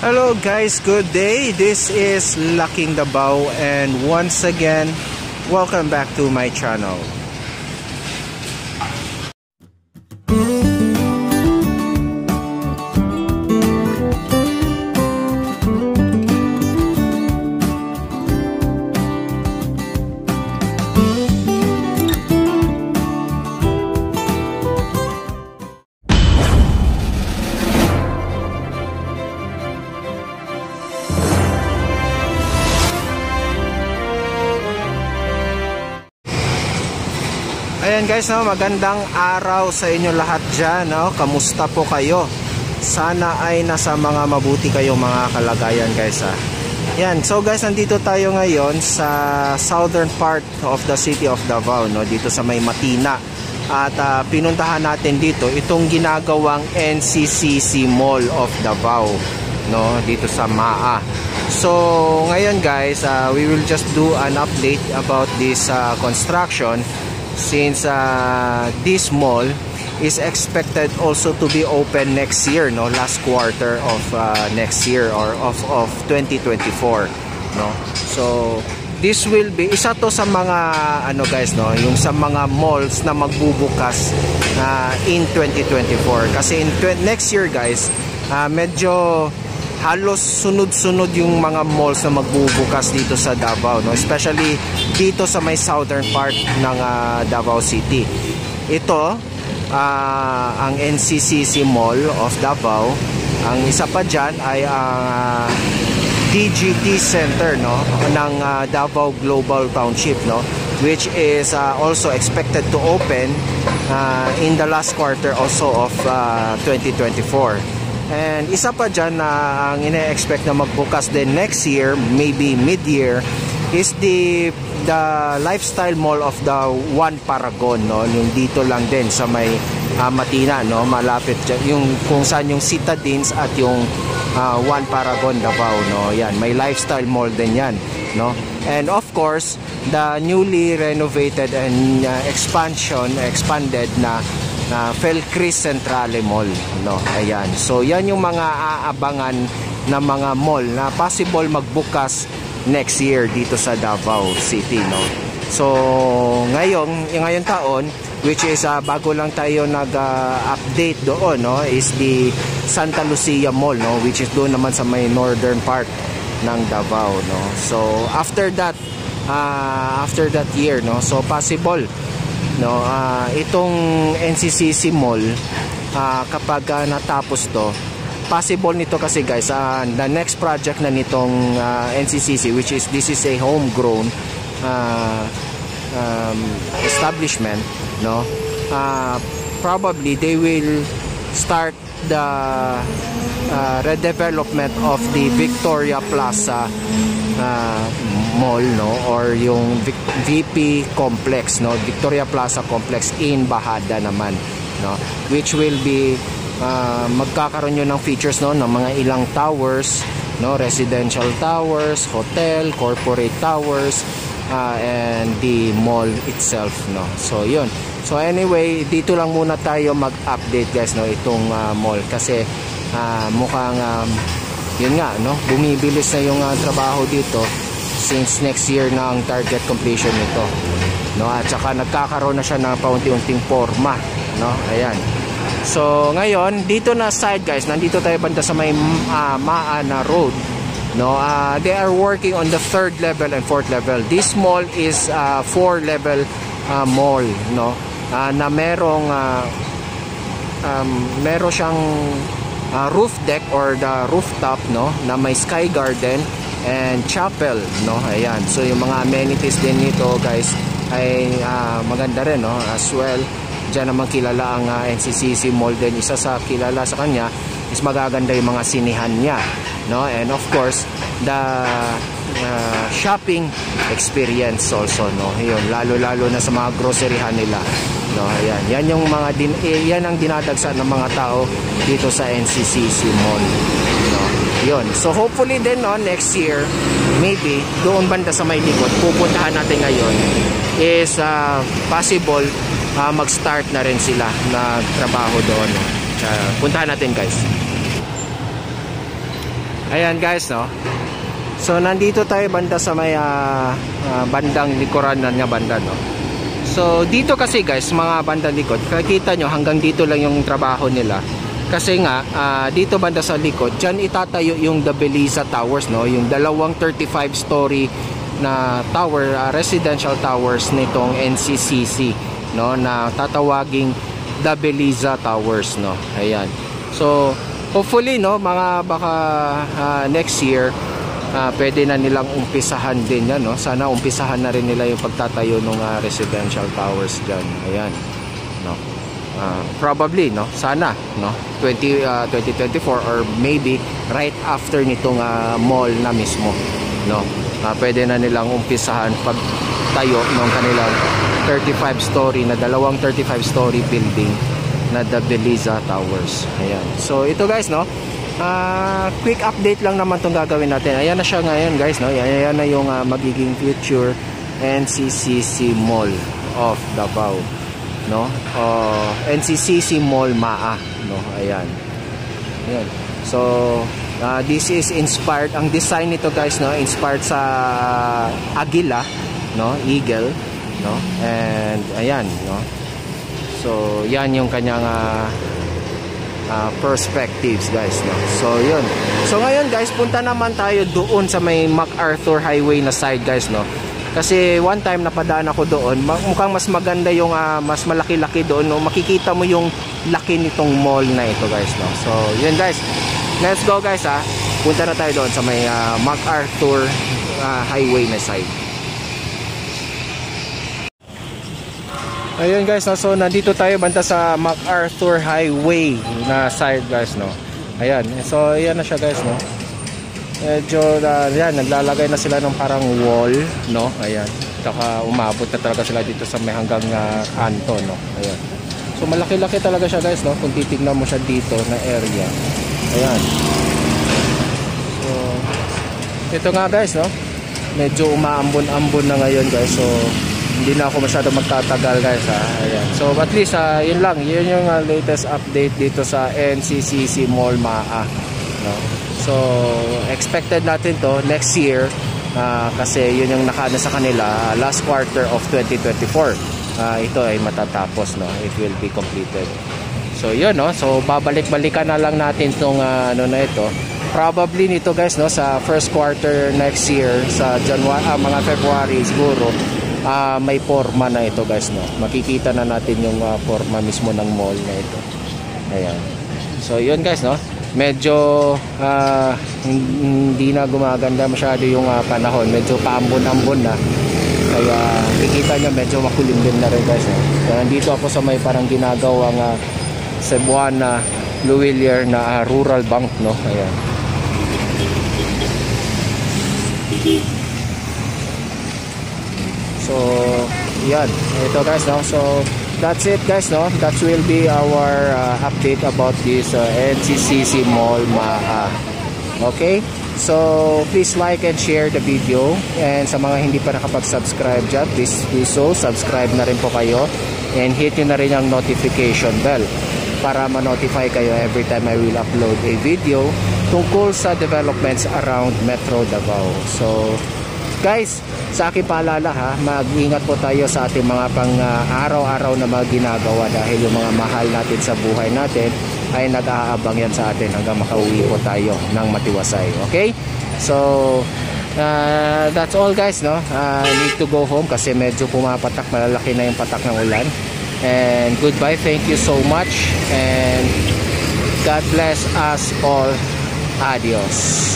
Hello guys, good day. This is Laking Davao and once again, welcome back to my channel. Ayan guys, no, magandang araw sa inyo lahat dyan, no? Kamusta po kayo? Sana ay nasa mga mabuti kayong mga kalagayan guys, ha? Yan, so guys, nandito tayo ngayon sa southern part of the city of Davao, no? Dito sa may Matina. At pinuntahan natin dito itong ginagawang NCCC Mall of Davao, no? Dito sa MAA. So ngayon guys, we will just do an update about this construction, since this mall is expected also to be open next year, no, last quarter of next year or of 2024, no. So this will be isa to sa mga ano guys, no, yung sa mga malls na magbubukas in 2024 kasi next year guys, medyo halos sunod-sunod yung mga malls na magbubukas dito sa Davao, no? Especially dito sa may southern part ng Davao City. Ito ang NCCC Mall of Davao. Ang isa pa dyan ay ang DGT Center, no, ng Davao Global Township, no, which is also expected to open in the last quarter also of 2024. And isa pa dyan na ang ine-expect na magbukas din next year, maybe mid-year, is the lifestyle mall of the One Paragon, no? Yung dito lang din sa may Matina, no? Malapit dyan, yung kung saan yung Citadines at yung One Paragon Davao, no? Yan, may lifestyle mall din yan, no? And of course, the newly renovated and expanded na Felcris Centrale Mall, no? Ayan. So yan yung mga aabangan na mga mall na possible magbukas next year dito sa Davao City, no? So ngayong taon, which is bago lang tayo nag-update doon, no, is the Santa Lucia Mall, no, which is doon naman sa may northern part ng Davao, no. So after that year, no, so possible, no, itong NCCC Mall, kapag natapos to, possible nito kasi guys, the next project na nitong NCCC, which is this is a homegrown establishment, no, probably they will start the redevelopment of the Victoria Plaza mall, no, or yung VP complex, no, Victoria Plaza complex in Bahada naman, no, which will be magkakaroon yun ng features, no, ng mga ilang towers, no, residential towers, hotel, corporate towers, and the mall itself, no. So yun. So anyway, dito lang muna tayo mag-update guys, no, itong mall kasi mukhang yun nga, no, bumibilis na yung trabaho dito since next year na ang target completion nito, no, at saka nagkakaroon na siya ng paunti-unting forma, no. Ayan. So ngayon dito na side guys, nandito tayo banda sa may Maana Road, no. They are working on the 3rd level and 4th level. This mall is 4-level mall, no, na meron siyang roof deck or the rooftop, no, na may sky garden and chapel, no. Ayan. So yung mga amenities din nito guys ay maganda rin, no, as well. Diyan naman kilala ang NCCC Mall din. Isa sa kilala sa kanya is magaganda yung mga sinihan niya, no, and of course the shopping experience also, no. Yun, lalo na sa mga groceryhan nila, no. Ayan, yan yung mga yan ang dinadagsa ng mga tao dito sa NCCC Mall, no. Yun, so hopefully din, no, next year maybe doon banda sa may likod pupuntahan natin ngayon is possible mag-start na rin sila na trabaho doon. Puntahan natin guys. Ayan guys, no. So nandito tayo banda sa may bandang likuran na niya banda, no. So dito kasi guys, mga bandang likod, nakikita nyo hanggang dito lang yung trabaho nila. Kasi nga dito banda sa likod, diyan itatayo yung The Beliza Towers, no, yung dalawang 35 story na tower, residential towers nitong NCCC, no, na tatawaging The Beliza Towers, no. Ayan. So hopefully, no, mga baka next year pwede na nilang umpisahan din yan, no. Sana umpisahan na rin nila yung pagtatayo ng residential towers dyan. Ayan, no. Probably, no, sana, no, 2024 or maybe right after nitong mall na mismo, no. Pwede na nilang umpisahan pagtayo ng kanilang 35 story na dalawang 35 story building na The Beliza Towers. Ayan. So ito guys, no, quick update lang naman itong gagawin natin. Ayan na siya ngayon guys, no. Ayan na yung magiging future NCCC Mall of Davao, no. NCCC Mall MAA, no. Ayan. Ayan. So this is inspired, ang design nito guys, no, inspired sa Agila, no, eagle, no. And ayan, no. So yan yung kanyang perspectives guys, no? So yun. So ngayon guys, punta naman tayo doon sa may MacArthur Highway na side guys, no? Kasi one time napadaan ako doon, mukhang mas maganda yung mas malaki-laki doon, no? Makikita mo yung laki nitong mall na ito guys, no? So yun guys, let's go guys, punta na tayo doon sa may MacArthur Highway na side. Ayun guys, no? So nandito tayo banda sa MacArthur Highway na side guys, no. Ayan. So ayan na siya guys, no. Medyo yan, naglalagay na sila ng parang wall, no. Ayan. Saka umabot na talaga sila dito sa may hanggang kanto, no. Ayan. So malaki-laki talaga siya guys, no. Kung titignan mo siya dito na area. Ayan. So ito nga guys, no. Medyo umaambon-ambon na ngayon guys. So hindi na ako masyado magtatagal guys, ayan. So at least yun lang, yun yung latest update dito sa NCCC Mall MAA, no? So expected natin to next year, kasi yun yung nakaano sa kanila, last quarter of 2024 ito ay matatapos, no? It will be completed. So yun, no? So babalik-balikan na lang natin tong ano na ito, probably nito guys, no, sa first quarter next year, sa January, mga February siguro, may forma na ito guys, no. Makikita na natin yung forma mismo ng mall na ito. Ayan. So yun guys, no. Medyo hindi na gumaganda masyado yung panahon. Medyo paambon-ambon na. Kaya kikita nyo medyo makulimlim na rin guys, no. So, nandito ako sa may parang ginagawang Cebuana Luwilier na rural bank, no. Ayan. So yan, ito guys, no. So that's it guys, no. That will be our update about this NCCC Mall MAA. Okay, so please like and share the video, and sa mga hindi pa nakapag-subscribe dyan, please do so. Subscribe na rin po kayo, and hit nyo na rin ang notification bell para ma-notify kayo every time I will upload a video tungkol sa developments around Metro Davao. So guys, sa aking paalala mag-ingat po tayo sa ating mga araw-araw na mga ginagawa, dahil yung mga mahal natin sa buhay natin ay nag-aabang yan sa atin hanggang makauwi po tayo ng matiwasay. Okay? So that's all guys, no. I need to go home kasi medyo pumapatak, malalaki na yung patak ng ulan. And goodbye, thank you so much, and God bless us all. Adios.